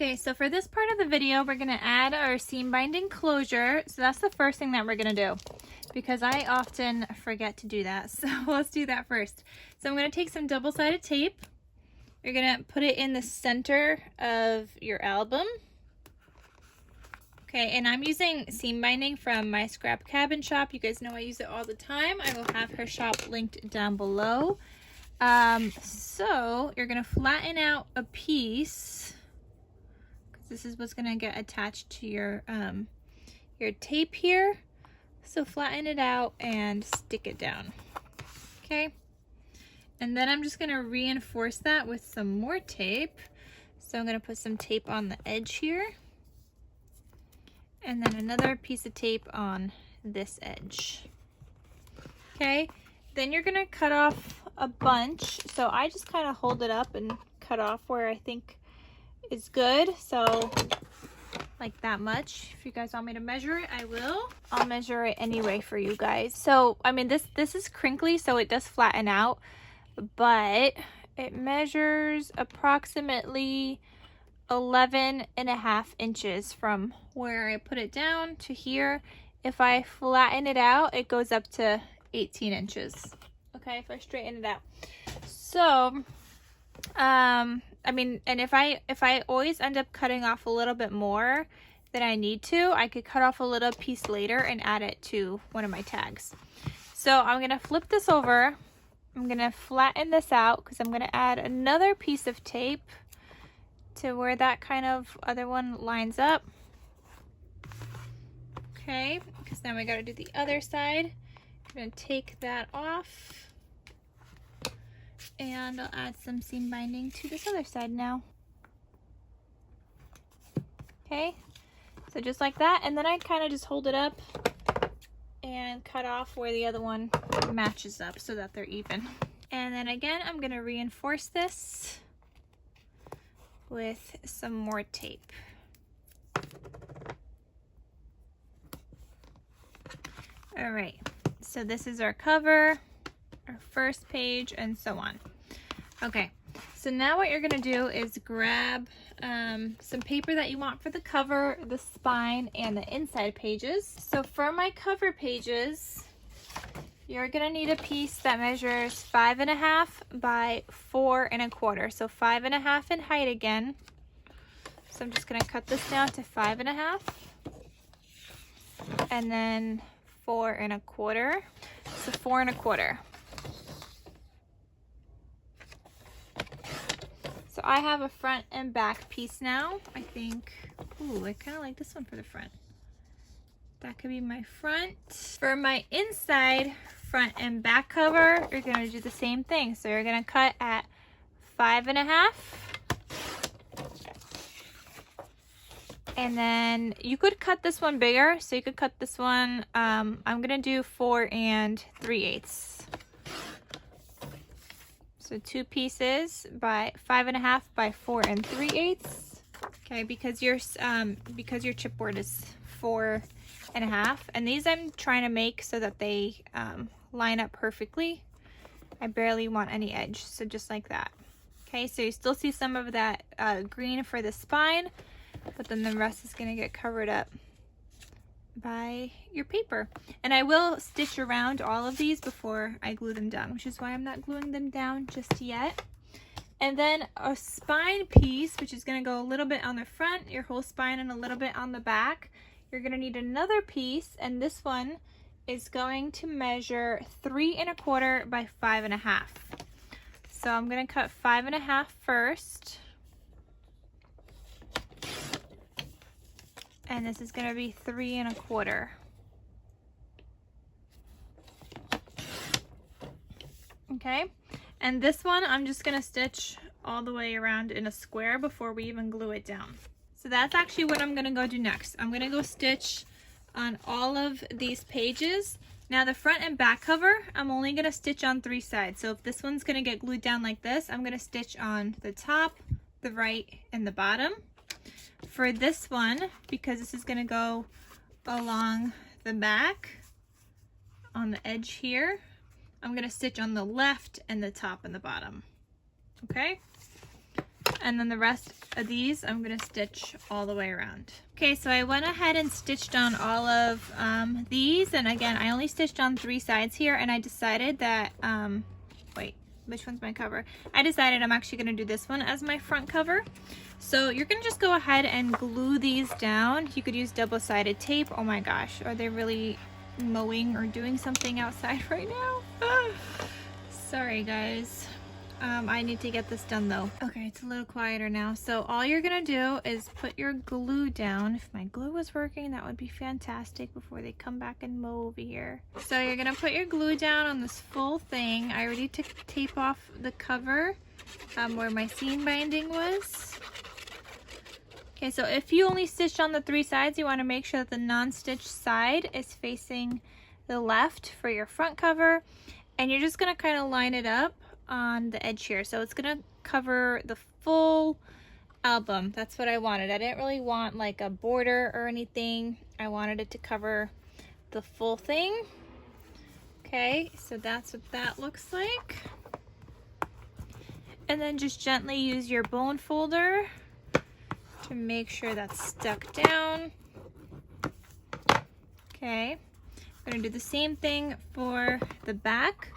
Okay, so for this part of the video, we're gonna add our seam binding closure. So that's the first thing that we're gonna do because I often forget to do that. So let's do that first. So I'm gonna take some double-sided tape. You're gonna put it in the center of your album. Okay, and I'm using seam binding from my Scrap Cabin shop. You guys know I use it all the time. I will have her shop linked down below. So you're gonna flatten out a piece. This is what's gonna get attached to your tape here. So flatten it out and stick it down. Okay. And then I'm just gonna reinforce that with some more tape. So I'm gonna put some tape on the edge here. And then another piece of tape on this edge. Okay. Then you're gonna cut off a bunch. So I just kind of hold it up and cut off where I think is good. So like that much. If you guys want me to measure it, I will. I'll measure it anyway for you guys. So I mean this is crinkly, so it does flatten out, but it measures approximately 11.5 inches from where I put it down to here. If I flatten it out, it goes up to 18 inches. Okay, if I straighten it out. So I mean, and if I always end up cutting off a little bit more than I need to, I could cut off a little piece later and add it to one of my tags. So I'm gonna flip this over. I'm gonna flatten this out because I'm gonna add another piece of tape to where that kind of other one lines up. Okay, because now we gotta do the other side. I'm gonna take that off. And I'll add some seam binding to this other side now. Okay, so just like that. And then I kind of just hold it up and cut off where the other one matches up so that they're even. And then again, I'm gonna reinforce this with some more tape. All right, so this is our cover, our first page, and so on. Okay, so now what you're gonna do is grab some paper that you want for the cover, the spine, and the inside pages. So for my cover pages, you're gonna need a piece that measures 5.5 by 4 1/4. So 5.5 in height again. So I'm just gonna cut this down to 5.5, and then 4 1/4. So 4 1/4. So I have a front and back piece now. I think, ooh, I kind of like this one for the front. That could be my front. For my inside front and back cover, you're gonna do the same thing. So you're gonna cut at 5.5. And then you could cut this one bigger. So you could cut this one, I'm gonna do 4 3/8. So 2 pieces by 5.5 by 4 3/8. Okay, because your chipboard is 4.5, and these I'm trying to make so that they line up perfectly. I barely want any edge, so just like that. Okay, so you still see some of that green for the spine, but then the rest is gonna get covered up by your paper. And I will stitch around all of these before I glue them down, which is why I'm not gluing them down just yet. And then a spine piece, which is going to go a little bit on the front, your whole spine, and a little bit on the back. You're going to need another piece, and this one is going to measure 3 1/4 by 5.5. So I'm going to cut 5.5 first. And this is going to be 3 1/4. Okay, and this one I'm just going to stitch all the way around in a square before we even glue it down. So that's actually what I'm going to go do next. I'm going to go stitch on all of these pages. Now the front and back cover, I'm only going to stitch on 3 sides. So if this one's going to get glued down like this, I'm going to stitch on the top, the right, and the bottom. For this one, because this is going to go along the back on the edge here, I'm going to stitch on the left and the top and the bottom. Okay, And then the rest of these I'm gonna stitch all the way around. Okay, so I went ahead and stitched on all of these, and again, I only stitched on 3 sides here, and I decided that, wait, which one's my cover? I decided I'm actually gonna do this one as my front cover. So you're gonna just go ahead and glue these down. You could use double-sided tape. Oh my gosh, are they really mowing or doing something outside right now? Sorry guys. I need to get this done though. Okay, it's a little quieter now. So all you're gonna do is put your glue down. If my glue was working, that would be fantastic before they come back and mow over here. So you're gonna put your glue down on this full thing. I already took the tape off the cover where my seam binding was. Okay, so if you only stitched on the 3 sides, you wanna make sure that the non-stitched side is facing the left for your front cover. And you're just gonna kind of line it up on the edge here, so it's gonna cover the full album. That's what I wanted. I didn't really want like a border or anything. I wanted it to cover the full thing. Okay, so that's what that looks like. And then just gently use your bone folder to make sure that's stuck down. Okay, I'm gonna do the same thing for the back.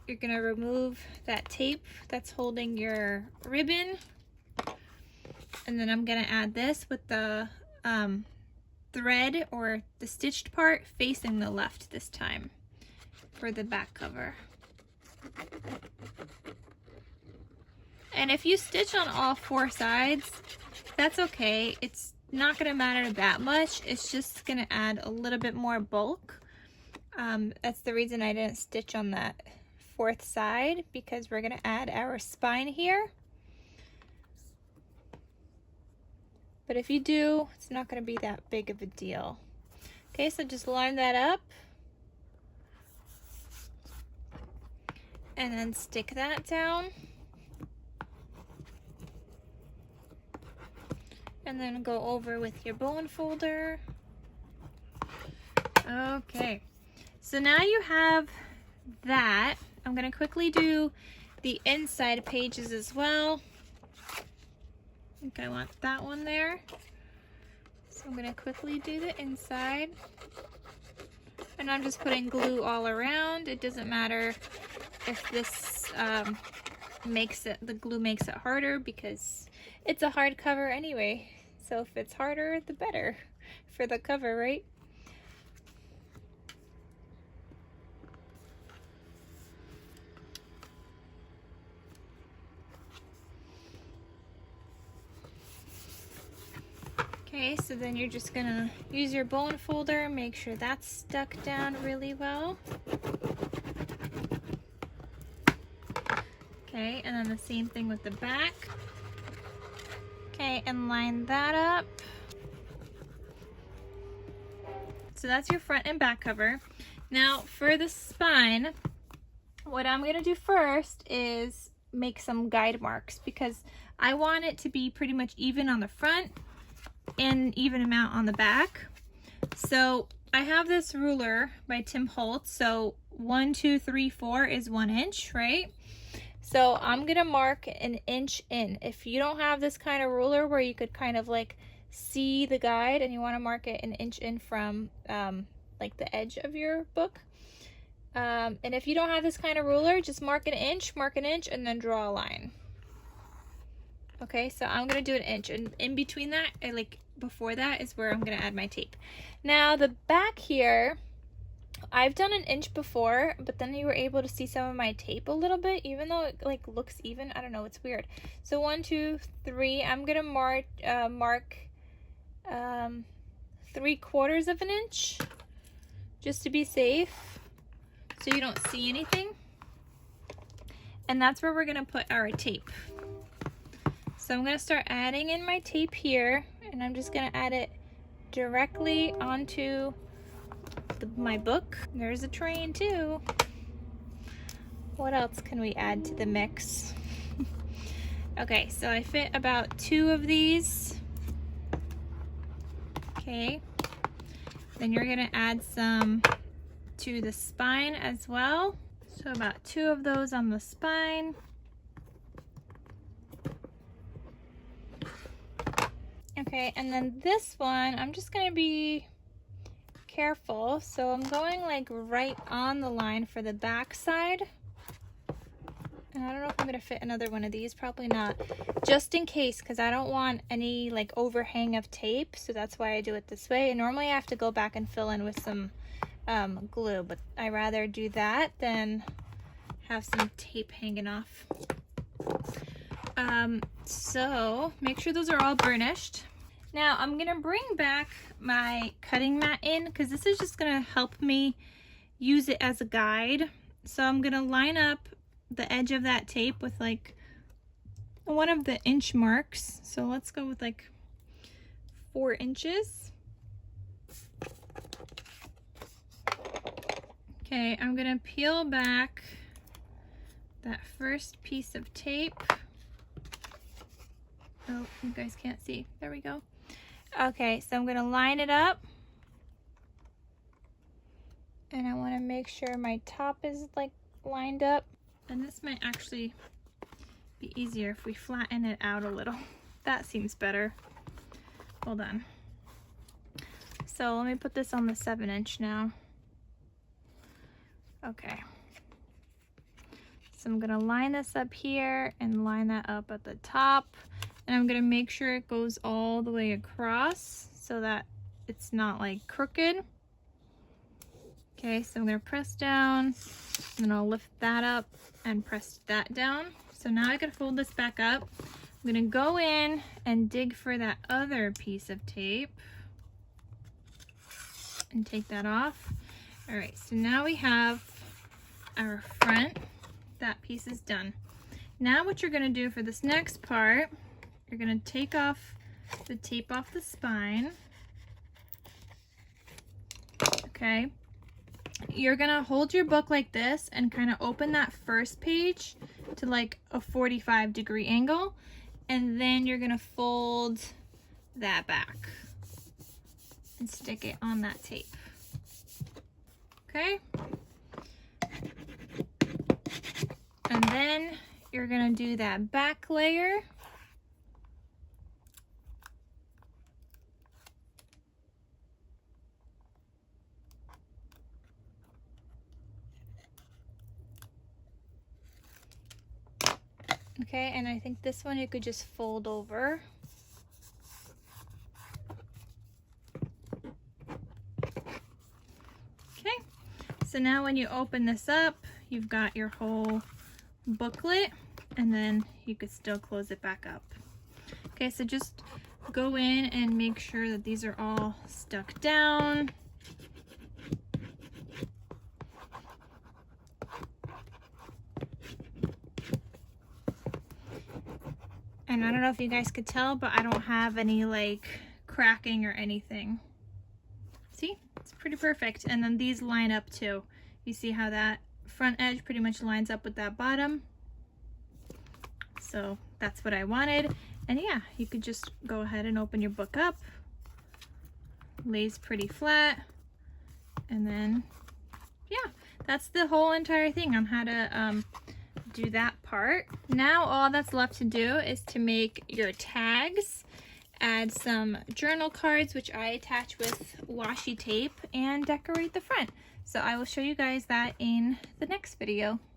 You're gonna remove that tape that's holding your ribbon, and then I'm gonna add this with the thread or the stitched part facing the left this time for the back cover. And if you stitch on all 4 sides, that's okay. It's not gonna matter that much. It's just gonna add a little bit more bulk. That's the reason I didn't stitch on that 4th side, because we're gonna add our spine here. But if you do, it's not gonna be that big of a deal. Okay, so just line that up and then stick that down. And then go over with your bone folder. Okay, so now you have that. I'm gonna quickly do the inside pages as well. I think I want that one there. So I'm gonna quickly do the inside. And I'm just putting glue all around. It doesn't matter if this the glue makes it harder, because it's a hard cover anyway. So if it's harder, the better for the cover, right? Okay, so then you're just gonna use your bone folder, make sure that's stuck down really well. Okay, and then the same thing with the back. Okay, and line that up. So that's your front and back cover. Now for the spine, what I'm gonna do first is make some guide marks, because I want it to be pretty much even on the front and even amount on the back. So I have this ruler by Tim Holtz. So 1, 2, 3, 4 is 1 inch, right? So I'm gonna mark an inch in. If you don't have this kind of ruler where you could kind of like see the guide and you want to mark it an inch in from like the edge of your book, and if you don't have this kind of ruler, just mark an inch, and then draw a line. Okay, so I'm gonna do an inch, and in between that, like before that, is where I'm gonna add my tape. Now the back here, I've done an inch before, but then you were able to see some of my tape a little bit, even though it like looks even. I don't know, it's weird. So 1, 2, 3. I'm gonna mark 3/4 of an inch, just to be safe, so you don't see anything. And that's where we're gonna put our tape. So I'm gonna start adding in my tape here, and I'm just gonna add it directly onto my book. There's a train too. What else can we add to the mix? Okay, so I fit about 2 of these. Okay, then you're gonna add some to the spine as well. So about 2 of those on the spine. Okay, and then this one, I'm just gonna be careful. So I'm going like right on the line for the back side. And I don't know if I'm gonna fit another one of these, probably not. Just in case, because I don't want any like overhang of tape, so that's why I do it this way. And normally I have to go back and fill in with some glue, but I rather do that than have some tape hanging off. So make sure those are all burnished. Now I'm gonna bring back my cutting mat in, because this is just gonna help me use it as a guide. So I'm gonna line up the edge of that tape with like one of the inch marks. So let's go with like 4 inches. Okay, I'm gonna peel back that first piece of tape. Oh, you guys can't see. There we go. Okay, so I'm gonna line it up. And I wanna make sure my top is like lined up. And this might actually be easier if we flatten it out a little. That seems better. Hold on. So let me put this on the 7-inch now. Okay. So I'm gonna line this up here and line that up at the top. And I'm gonna make sure it goes all the way across so that it's not like crooked. Okay, so I'm gonna press down, and then I'll lift that up and press that down. So now I can fold this back up. I'm gonna go in and dig for that other piece of tape and take that off. All right, so now we have our front. That piece is done. Now what you're gonna do for this next part, you're gonna take off the tape off the spine. Okay. You're gonna hold your book like this and kind of open that first page to like a 45-degree angle, and then you're gonna fold that back and stick it on that tape. Okay? And then you're gonna do that back layer. Okay, and I think this one you could just fold over. Okay, so now when you open this up, you've got your whole booklet, and then you could still close it back up. Okay, so just go in and make sure that these are all stuck down. And I don't know if you guys could tell, but I don't have any like cracking or anything. See, it's pretty perfect. And then these line up too. You see how that front edge pretty much lines up with that bottom. So that's what I wanted. And yeah, you could just go ahead and open your book up. Lays pretty flat. And then, yeah, that's the whole entire thing on how to do that part. Now all that's left to do is to make your tags, add some journal cards, which I attach with washi tape, and decorate the front. So I will show you guys that in the next video.